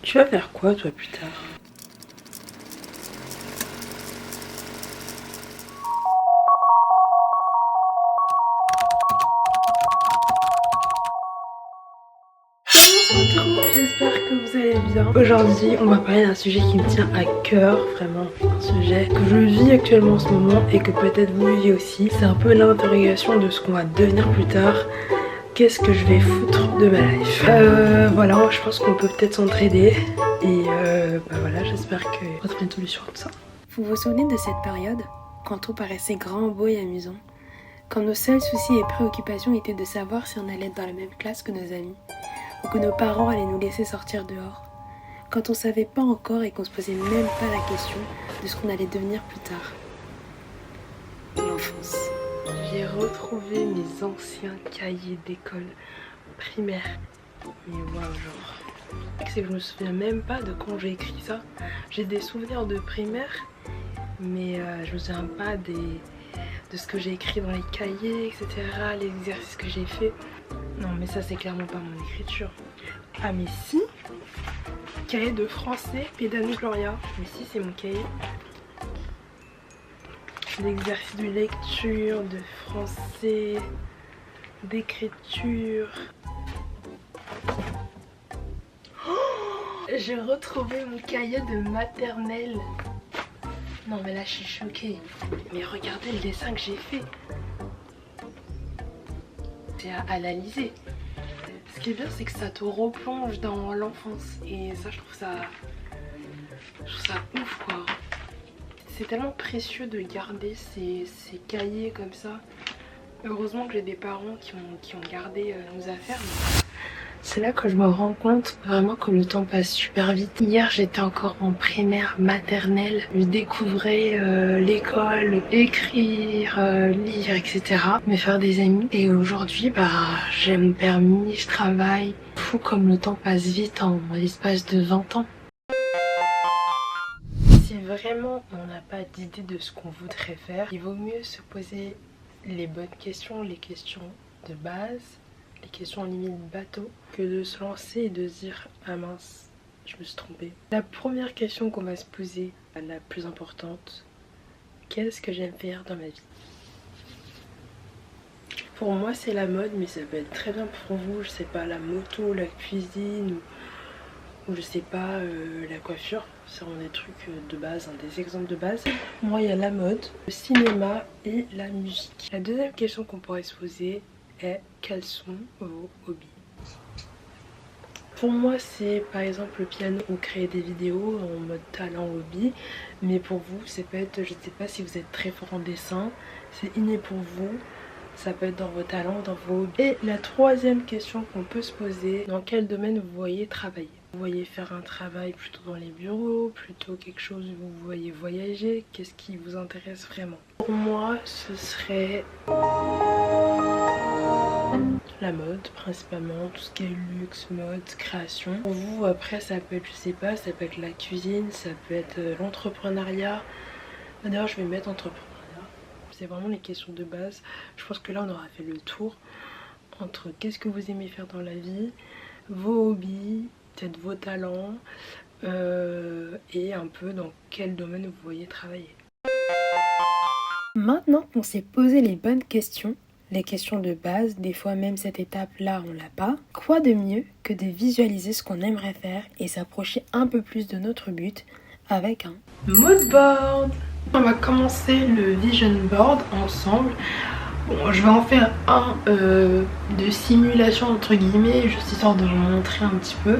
Tu vas faire quoi toi plus tard? J'espère que vous allez bien. Aujourd'hui on va parler d'un sujet qui me tient à cœur, vraiment un sujet que je vis actuellement en ce moment et que peut-être vous vivez aussi. C'est un peu l'interrogation de ce qu'on va devenir plus tard. Qu'est-ce que je vais foutre de ma life? Voilà, je pense qu'on peut peut-être s'entraider et voilà, j'espère qu'on va trouver une solution à tout ça. Vous vous souvenez de cette période, quand tout paraissait grand, beau et amusant, quand nos seuls soucis et préoccupations étaient de savoir si on allait être dans la même classe que nos amis, ou que nos parents allaient nous laisser sortir dehors, quand on savait pas encore et qu'on se posait même pas la question de ce qu'on allait devenir plus tard. L'enfance. J'ai retrouvé mes anciens cahiers d'école primaire. Mais waouh, genre, c'est que je me souviens même pas de quand j'ai écrit ça. J'ai des souvenirs de primaire, mais je me souviens pas de ce que j'ai écrit dans les cahiers, etc. Les exercices que j'ai fait. Non, mais ça c'est clairement pas mon écriture. Ah mais si, cahier de français, Pédano Gloria. Mais si, c'est mon cahier. L'exercice de lecture, de français, d'écriture. Oh, j'ai retrouvé mon cahier de maternelle. Non mais là je suis choquée. Mais regardez le dessin que j'ai fait. C'est à analyser. Ce qui est bien c'est que ça te replonge dans l'enfance. Et ça je trouve ça ouf quoi. C'est tellement précieux de garder ces cahiers comme ça. Heureusement que j'ai des parents qui ont gardé nos affaires. C'est là que je me rends compte vraiment que le temps passe super vite. Hier j'étais encore en primaire, maternelle. Je découvrais l'école, écrire, lire, etc. Me faire des amis. Et aujourd'hui j'ai mon permis, je travaille. Fou comme le temps passe vite en l'espace de 20 ans. Si vraiment on n'a pas d'idée de ce qu'on voudrait faire, il vaut mieux se poser les bonnes questions, les questions de base, les questions limite bateau, que de se lancer et de se dire ah mince, je me suis trompée. La première question qu'on va se poser, la plus importante, qu'est-ce que j'aime faire dans ma vie? Pour moi c'est la mode, mais ça peut être très bien pour vous, je sais pas, la moto, la cuisine ou je sais pas, la coiffure. C'est vraiment des trucs de base, hein, des exemples de base. Moi il y a la mode, le cinéma et la musique. La deuxième question qu'on pourrait se poser est quels sont vos hobbies? Pour moi c'est par exemple le piano ou créer des vidéos en mode talent hobby. Mais pour vous c'est peut être, je sais pas si vous êtes très fort en dessin, c'est inné pour vous. Ça peut être dans vos talents, dans vos hobbies. Et la troisième question qu'on peut se poser, dans quel domaine vous voyez travailler? Vous voyez faire un travail plutôt dans les bureaux, plutôt quelque chose où vous voyez voyager? Qu'est-ce qui vous intéresse vraiment? Pour moi, ce serait la mode principalement, tout ce qui est luxe, mode, création. Pour vous, après, ça peut être, je sais pas, ça peut être la cuisine, ça peut être l'entrepreneuriat. D'ailleurs, je vais mettre entrepreneuriat. C'est vraiment les questions de base. Je pense que là, on aura fait le tour entre qu'est-ce que vous aimez faire dans la vie, vos hobbies, peut-être vos talents et un peu dans quel domaine vous voyez travailler. Maintenant qu'on s'est posé les bonnes questions, les questions de base, des fois même cette étape-là on l'a pas, quoi de mieux que de visualiser ce qu'on aimerait faire et s'approcher un peu plus de notre but avec un mood board. On va commencer le vision board ensemble. Bon, je vais en faire un de simulation entre guillemets, juste histoire de vous montrer un petit peu.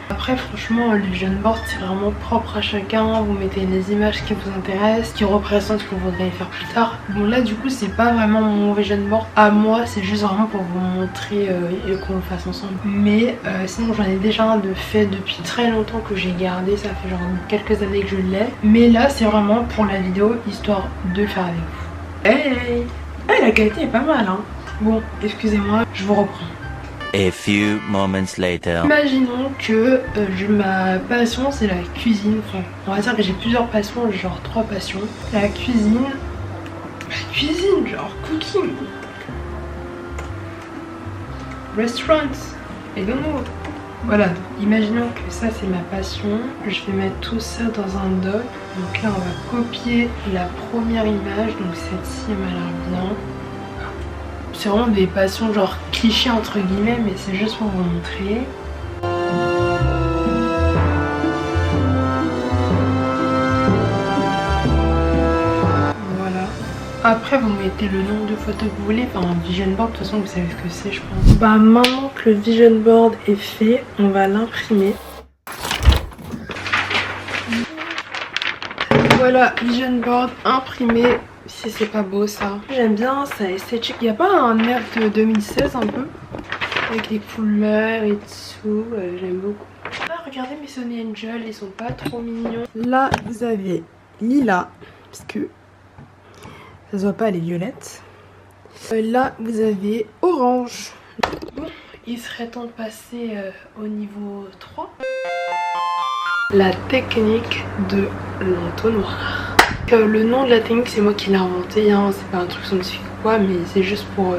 Après franchement le vision board c'est vraiment propre à chacun, vous mettez les images qui vous intéressent, qui représentent ce que vous voudriez faire plus tard. Bon là du coup c'est pas vraiment mon vision board à moi, c'est juste vraiment pour vous montrer et qu'on le fasse ensemble. Mais sinon j'en ai déjà un de fait depuis très longtemps que j'ai gardé, ça fait genre quelques années que je l'ai. Mais là c'est vraiment pour la vidéo, histoire de le faire avec vous. Hey, hey, la qualité est pas mal hein. Bon excusez-moi, je vous reprends. A few moments later. Imaginons que ma passion c'est la cuisine. Enfin, on va dire que j'ai plusieurs passions, genre 3 passions. La cuisine, genre cooking, restaurants, I don't know. Voilà, donc imaginons que ça c'est ma passion. Je vais mettre tout ça dans un doc. Donc là on va copier la première image. Donc celle-ci elle m'a l'air bien. C'est vraiment des passions genre clichés entre guillemets, mais c'est juste pour vous montrer. Voilà. Après vous mettez le nombre de photos que vous voulez, enfin un vision board, de toute façon vous savez ce que c'est je pense. Bah maintenant que le vision board est fait, on va l'imprimer. Voilà, vision board imprimé. Si c'est pas beau ça. J'aime bien, ça esthétique. Il n'y a pas un air de 2016 un peu? Avec les couleurs et tout, j'aime beaucoup. Ah, regardez mes Sony Angel, ils sont pas trop mignons. Là, vous avez Lila, parce que ça se voit pas, elle est violette. Là, vous avez Orange. Bon, il serait temps de passer au niveau 3. La technique de l'entonnoir. Le nom de la technique c'est moi qui l'ai inventé, hein. C'est pas un truc scientifique ou quoi, mais c'est juste pour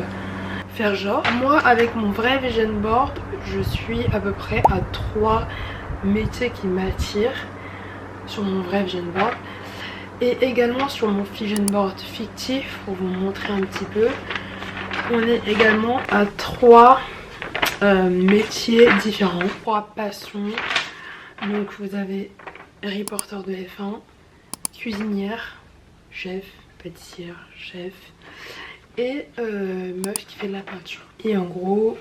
faire genre. Moi avec mon vrai vision board, je suis à peu près à 3 métiers qui m'attirent sur mon vrai vision board. Et également sur mon vision board fictif, pour vous montrer un petit peu, on est également à 3 métiers différents, 3 passions. Donc vous avez reporter de F1, cuisinière, chef, pâtissière, chef et meuf qui fait de la peinture. Et en gros,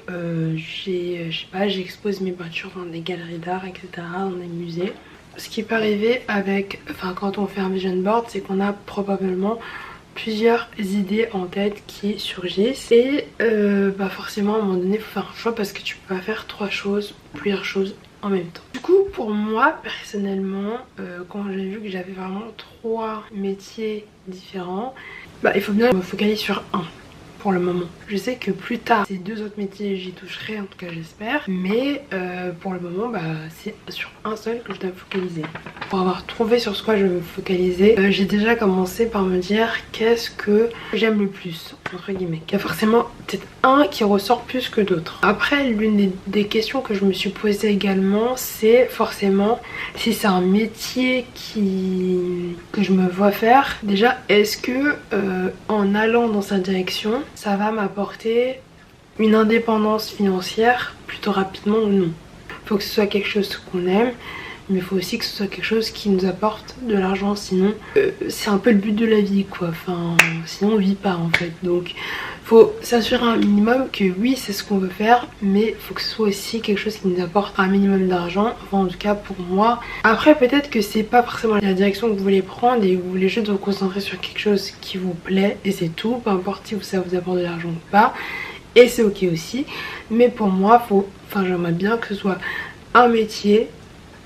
j'expose mes peintures dans des galeries d'art, etc., dans des musées. Ce qui peut arriver avec, quand on fait un vision board, c'est qu'on a probablement plusieurs idées en tête qui surgissent et forcément à un moment donné il faut faire un choix parce que tu peux pas faire plusieurs choses en même temps. Du coup pour moi personnellement quand j'ai vu que j'avais vraiment 3 métiers différents, il faut bien me focaliser sur un pour le moment. Je sais que plus tard ces 2 autres métiers j'y toucherai, en tout cas j'espère, mais pour le moment c'est sur un seul que je dois me focaliser. Pour avoir trouvé sur ce quoi je veux me focaliser, j'ai déjà commencé par me dire qu'est-ce que j'aime le plus entre guillemets. Il y a forcément peut-être un qui ressort plus que d'autres. Après l'une des questions que je me suis posée également, c'est forcément si c'est un métier que je me vois faire, déjà est-ce que en allant dans sa direction ça va m'apporter une indépendance financière plutôt rapidement ou non. Faut que ce soit quelque chose qu'on aime, mais il faut aussi que ce soit quelque chose qui nous apporte de l'argent, sinon c'est un peu le but de la vie quoi, sinon on vit pas en fait. Donc faut s'assurer un minimum que oui c'est ce qu'on veut faire, mais faut que ce soit aussi quelque chose qui nous apporte un minimum d'argent, en tout cas pour moi. Après peut-être que c'est pas forcément la direction que vous voulez prendre et vous voulez juste vous concentrer sur quelque chose qui vous plaît et c'est tout, peu importe si ça vous apporte de l'argent ou pas, et c'est ok aussi. Mais pour moi j'aimerais bien que ce soit un métier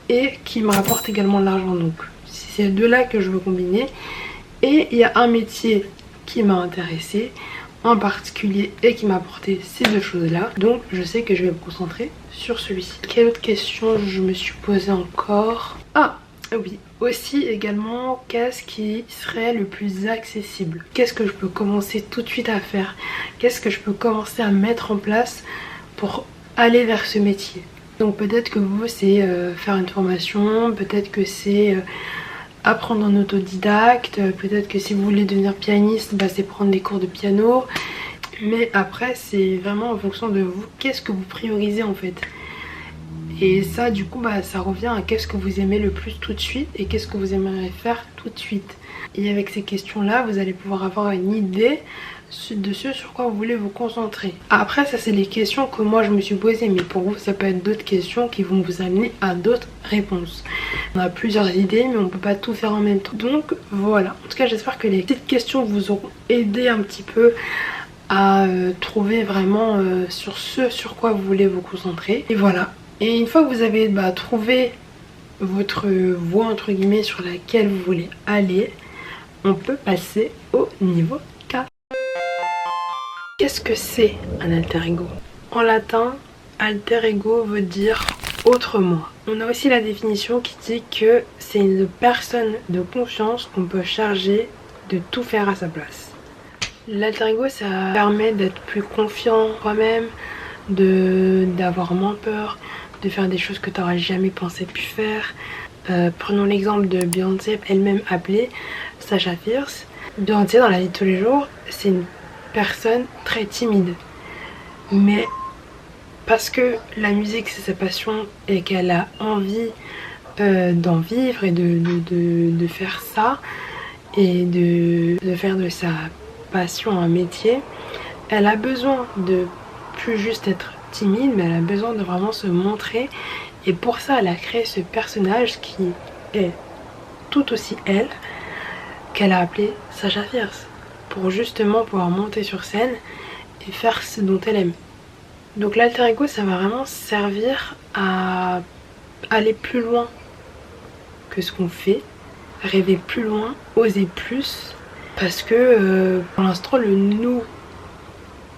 et qui me rapporte également de l'argent, donc c'est ces 2 là que je veux combiner. Et il y a un métier qui m'a intéressée en particulier et qui m'a apporté ces 2 choses là, donc je sais que je vais me concentrer sur celui-ci. Quelle autre question je me suis posée encore? Ah oui, aussi également qu'est-ce qui serait le plus accessible, qu'est-ce que je peux commencer tout de suite à faire, qu'est-ce que je peux commencer à mettre en place pour aller vers ce métier. Donc peut-être que vous c'est faire une formation, peut-être que c'est apprendre en autodidacte, peut-être que si vous voulez devenir pianiste c'est prendre des cours de piano, mais après c'est vraiment en fonction de vous, qu'est-ce que vous priorisez en fait. Et ça du coup ça revient à qu'est-ce que vous aimez le plus tout de suite et qu'est-ce que vous aimeriez faire tout de suite. Et avec ces questions là vous allez pouvoir avoir une idée de ce sur quoi vous voulez vous concentrer. Après ça c'est les questions que moi je me suis posées, mais pour vous ça peut être d'autres questions qui vont vous amener à d'autres réponses. On a plusieurs idées mais on peut pas tout faire en même temps. Donc voilà, en tout cas j'espère que les petites questions vous auront aidé un petit peu à trouver vraiment sur ce sur quoi vous voulez vous concentrer. Et voilà, et une fois que vous avez trouvé votre voie entre guillemets sur laquelle vous voulez aller, on peut passer au niveau 4. Qu'est-ce que c'est un alter ego? En latin, alter ego veut dire autre moi. On a aussi la définition qui dit que c'est une personne de confiance qu'on peut charger de tout faire à sa place. L'alter ego ça permet d'être plus confiant en soi-même, d'avoir moins peur, de faire des choses que tu n'aurais jamais pensé pu faire. Prenons l'exemple de Beyoncé, elle-même appelée Sasha Fierce. Beyoncé, dans la vie de tous les jours, c'est une personne très timide. Mais parce que la musique c'est sa passion et qu'elle a envie d'en vivre et de faire ça et de faire de sa passion un métier, elle a besoin de plus juste être timide, mais elle a besoin de vraiment se montrer. Et pour ça elle a créé ce personnage qui est tout aussi elle, qu'elle a appelé Sasha Fierce, pour justement pouvoir monter sur scène et faire ce dont elle aime. Donc l'alter ego, ça va vraiment servir à aller plus loin que ce qu'on fait, rêver plus loin, oser plus, parce que pour l'instant le nous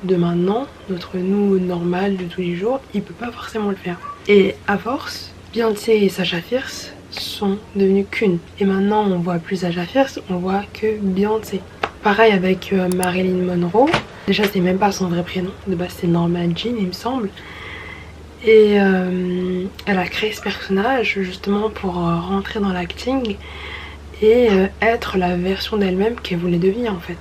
de maintenant, notre nous normal de tous les jours, il peut pas forcément le faire. Et à force, Beyoncé et Sasha Fierce sont devenus qu'une. Et maintenant on voit plus Sasha Fierce, on voit que Beyoncé. Pareil avec Marilyn Monroe. Déjà c'est même pas son vrai prénom, de base c'est Norma Jean il me semble. Et elle a créé ce personnage justement pour rentrer dans l'acting et être la version d'elle-même qu'elle voulait devenir en fait.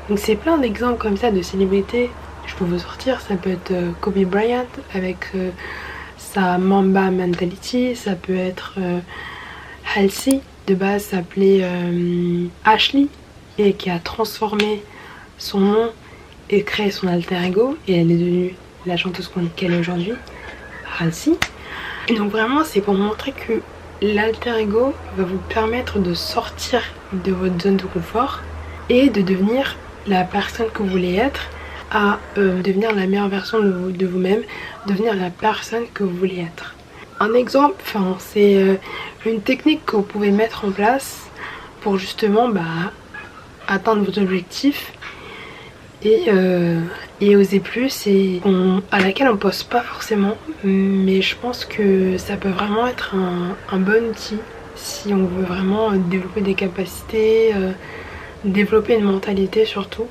Donc c'est plein d'exemples comme ça de célébrités que je peux vous sortir. Ça peut être Kobe Bryant avec sa Mamba mentality, ça peut être Halsey, de base s'appelait Ashley et qui a transformé son nom et créé son alter ego et elle est devenue la chanteuse qu'elle est aujourd'hui, Halsey. Et donc vraiment c'est pour montrer que l'alter ego va vous permettre de sortir de votre zone de confort et de devenir la personne que vous voulez être, à devenir la meilleure version de vous-même, devenir la personne que vous voulez être. Un exemple, c'est une technique que vous pouvez mettre en place pour justement atteindre vos objectifs et oser plus, et à laquelle on pense pas forcément, mais je pense que ça peut vraiment être un bon outil si on veut vraiment développer des capacités, développer une mentalité surtout,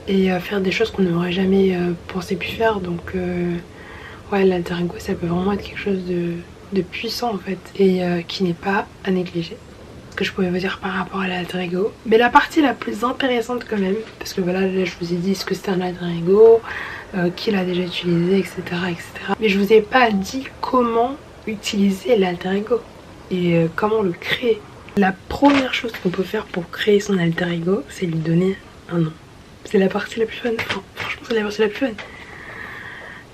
et faire des choses qu'on n'aurait jamais pensé pu faire. Donc ouais, l'alter ego ça peut vraiment être quelque chose de puissant en fait, et qui n'est pas à négliger. Ce que je pouvais vous dire par rapport à l'alter ego. Mais la partie la plus intéressante quand même, parce que voilà, là je vous ai dit ce que c'était un alter ego, qui l'a déjà utilisé, etc., etc. Mais je vous ai pas dit comment utiliser l'alter ego et comment le créer. La première chose qu'on peut faire pour créer son alter ego, c'est lui donner un nom. C'est la partie la plus fun. Enfin, franchement c'est la partie la plus fun.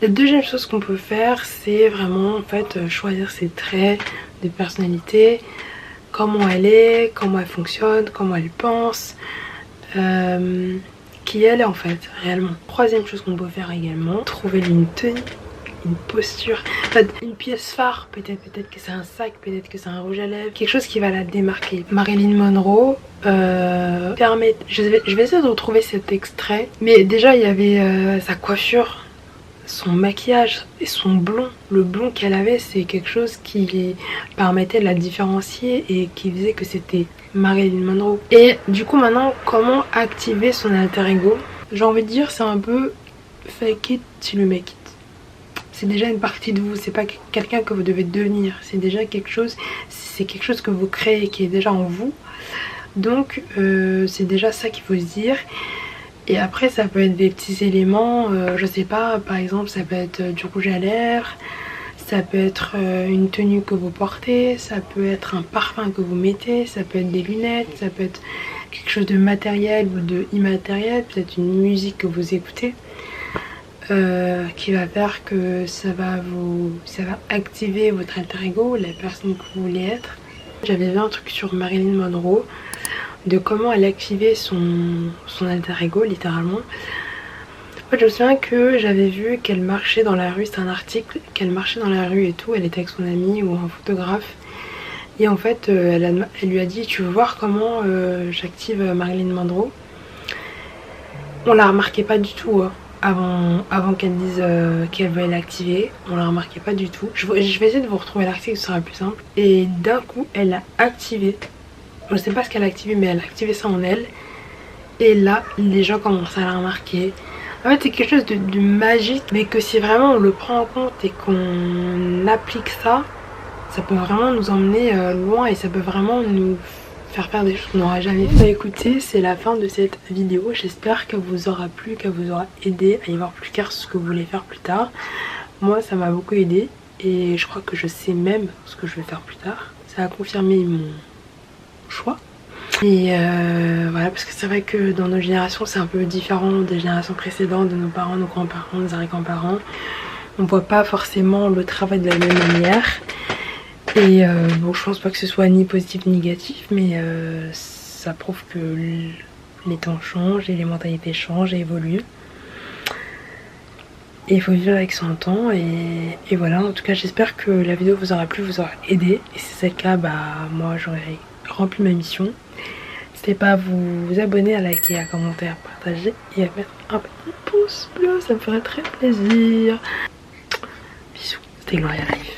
La deuxième chose qu'on peut faire, c'est vraiment en fait choisir ses traits de personnalité, comment elle est, comment elle fonctionne, comment elle pense, qui elle est en fait réellement. Troisième chose qu'on peut faire également, trouver une tenue, une posture, en fait, une pièce phare, peut-être que c'est un sac, peut-être que c'est un rouge à lèvres, quelque chose qui va la démarquer. Marilyn Monroe permet, je vais essayer de retrouver cet extrait, mais déjà il y avait sa coiffure, son maquillage et son blond. Le blond qu'elle avait, c'est quelque chose qui permettait de la différencier et qui disait que c'était Marilyn Monroe. Et du coup maintenant, comment activer son alter ego? J'ai envie de dire c'est un peu fake it till you make it. C'est déjà une partie de vous, c'est pas quelqu'un que vous devez devenir, c'est déjà quelque chose, c'est quelque chose que vous créez, qui est déjà en vous. Donc c'est déjà ça qu'il faut se dire. Et après ça peut être des petits éléments, je sais pas, par exemple ça peut être du rouge à lèvres, ça peut être une tenue que vous portez, ça peut être un parfum que vous mettez, ça peut être des lunettes, ça peut être quelque chose de matériel ou de immatériel, peut-être une musique que vous écoutez, qui va faire que ça va activer votre alter ego, la personne que vous voulez être. J'avais vu un truc sur Marilyn Monroe, de comment elle activait son alter ego littéralement. En fait, je me souviens que j'avais vu qu'elle marchait dans la rue, c'était un article, qu'elle marchait dans la rue et tout, elle était avec son ami ou un photographe, et en fait elle lui a dit tu veux voir comment j'active Marilyn Monroe. On la remarquait pas du tout avant qu'elle dise qu'elle veut l'activer, on la remarquait pas du tout. Je vais essayer de vous retrouver l'article, ce sera plus simple. Et d'un coup elle a activé, je sais pas ce qu'elle a activé, mais elle a activé ça en elle. Et là les gens commencent à la remarquer, En fait c'est quelque chose de magique, mais que si vraiment on le prend en compte et qu'on applique ça, ça peut vraiment nous emmener loin et ça peut vraiment nous faire des choses qu'on n'aura jamais fait. Bah écoutez, c'est la fin de cette vidéo. J'espère qu'elle vous aura plu, qu'elle vous aura aidé à y voir plus clair ce que vous voulez faire plus tard. Moi ça m'a beaucoup aidé et je crois que je sais même ce que je vais faire plus tard. Ça a confirmé mon choix. Et voilà, parce que c'est vrai que dans nos générations c'est un peu différent des générations précédentes, de nos parents, nos grands-parents, nos arrière-grands-parents. On voit pas forcément le travail de la même manière. Et bon, je pense pas que ce soit ni positif ni négatif, mais ça prouve que les temps changent et les mentalités changent et évoluent. Et il faut vivre avec son temps et voilà. En tout cas j'espère que la vidéo vous aura plu, vous aura aidé. Et si c'est le cas, bah moi j'aurais rempli ma mission. N'hésitez pas à vous abonner, à liker, à commenter, à partager et à mettre un petit pouce bleu, ça me ferait très plaisir. Bisous, c'était Gloria Life.